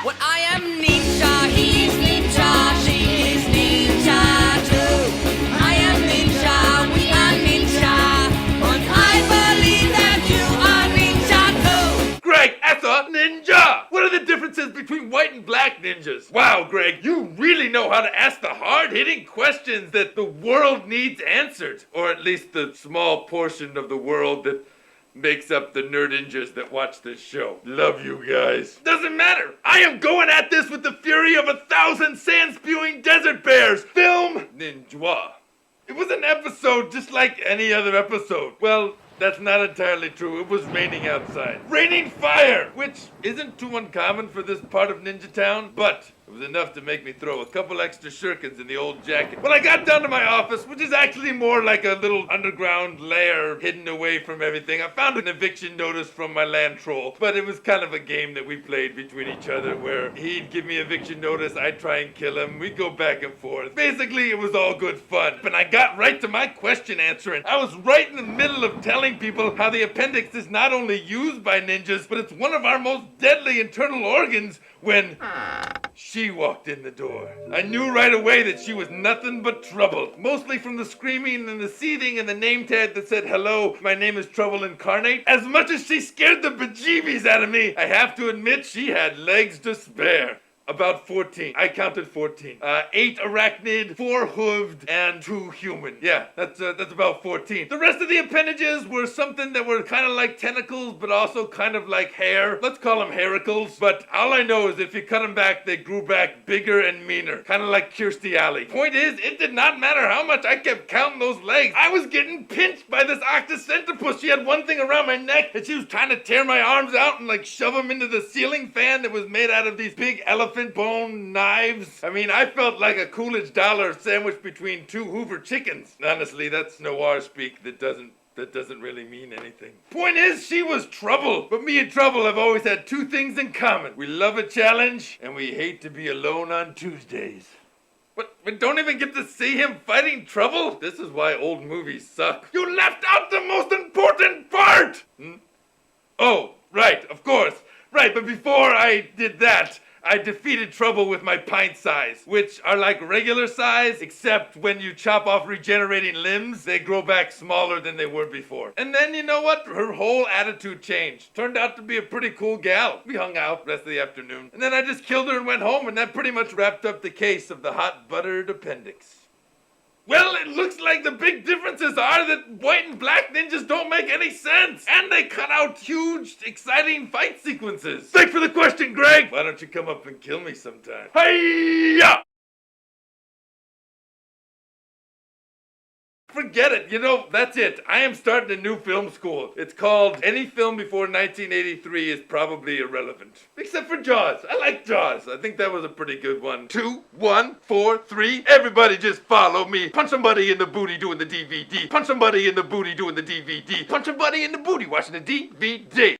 Well, I am ninja, he's ninja, she is ninja too. I am ninja, we are ninja, and I believe that you are ninja too. Greg, that's a ninja! What are the differences between white and black ninjas? Wow, Greg, you really know how to ask the hard-hitting questions that the world needs answered. Or at least the small portion of the world that makes up the nerd ninjas that watch this show. Love you guys. Doesn't matter. I am going at this with the fury of 1,000 sand-spewing desert bears. Film Ninjoirs. It was an episode just like any other episode. Well, that's not entirely true. It was raining outside. Raining fire! Which isn't too uncommon for this part of Ninja Town, but it was enough to make me throw a couple extra shurikens in the old jacket. When I got down to my office, which is actually more like a little underground lair hidden away from everything, I found an eviction notice from my land troll. But it was kind of a game that we played between each other where he'd give me eviction notice, I'd try and kill him, we'd go back and forth. Basically, it was all good fun. But I got right to my question answering. I was right in the middle of telling people how the appendix is not only used by ninjas, but it's one of our most deadly internal organs when she walked in the door. I knew right away that she was nothing but trouble. Mostly from the screaming and the seething and the name tag that said, "Hello, my name is Trouble Incarnate." As much as she scared the bejeebies out of me, I have to admit she had legs to spare. About 14. I counted 14. 8 arachnid, 4 hooved, and 2 human. Yeah, that's about 14. The rest of the appendages were something that were kind of like tentacles, but also kind of like hair. Let's call them hairicles. But all I know is if you cut them back, they grew back bigger and meaner. Kind of like Kirstie Alley. Point is, it did not matter how much I kept counting those legs. I was getting pinched by this octocentopus. She had one thing around my neck, and she was trying to tear my arms out and like shove them into the ceiling fan that was made out of these big elephant bone knives. I mean, I felt like a Coolidge dollar sandwiched between 2 Hoover chickens. Honestly, that's noir speak that doesn't really mean anything. Point is, she was trouble. But me and Trouble have always had 2 things in common. We love a challenge, and we hate to be alone on Tuesdays. But we don't even get to see him fighting Trouble? This is why old movies suck. You left out the most important part! Oh, right, of course. Right, but before I did that, I defeated Trouble with my pint size, which are like regular size, except when you chop off regenerating limbs, they grow back smaller than they were before. And then, you know what? Her whole attitude changed. Turned out to be a pretty cool gal. We hung out the rest of the afternoon. And then I just killed her and went home, and that pretty much wrapped up the case of the hot buttered appendix. Well, it looks like the big differences are that white and black ninjas don't make any sense. And they cut out huge, exciting fight sequences. Thanks for the question, Greg. Why don't you come up and kill me sometime? Hi-ya! Forget it. You know, that's it. I am starting a new film school. It's called Any Film Before 1983 is Probably Irrelevant. Except for Jaws. I like Jaws. I think that was a pretty good one. 2, 1, 4, 3. Everybody just follow me. Punch somebody in the booty doing the DVD. Punch somebody in the booty doing the DVD. Punch somebody in the booty watching the DVD.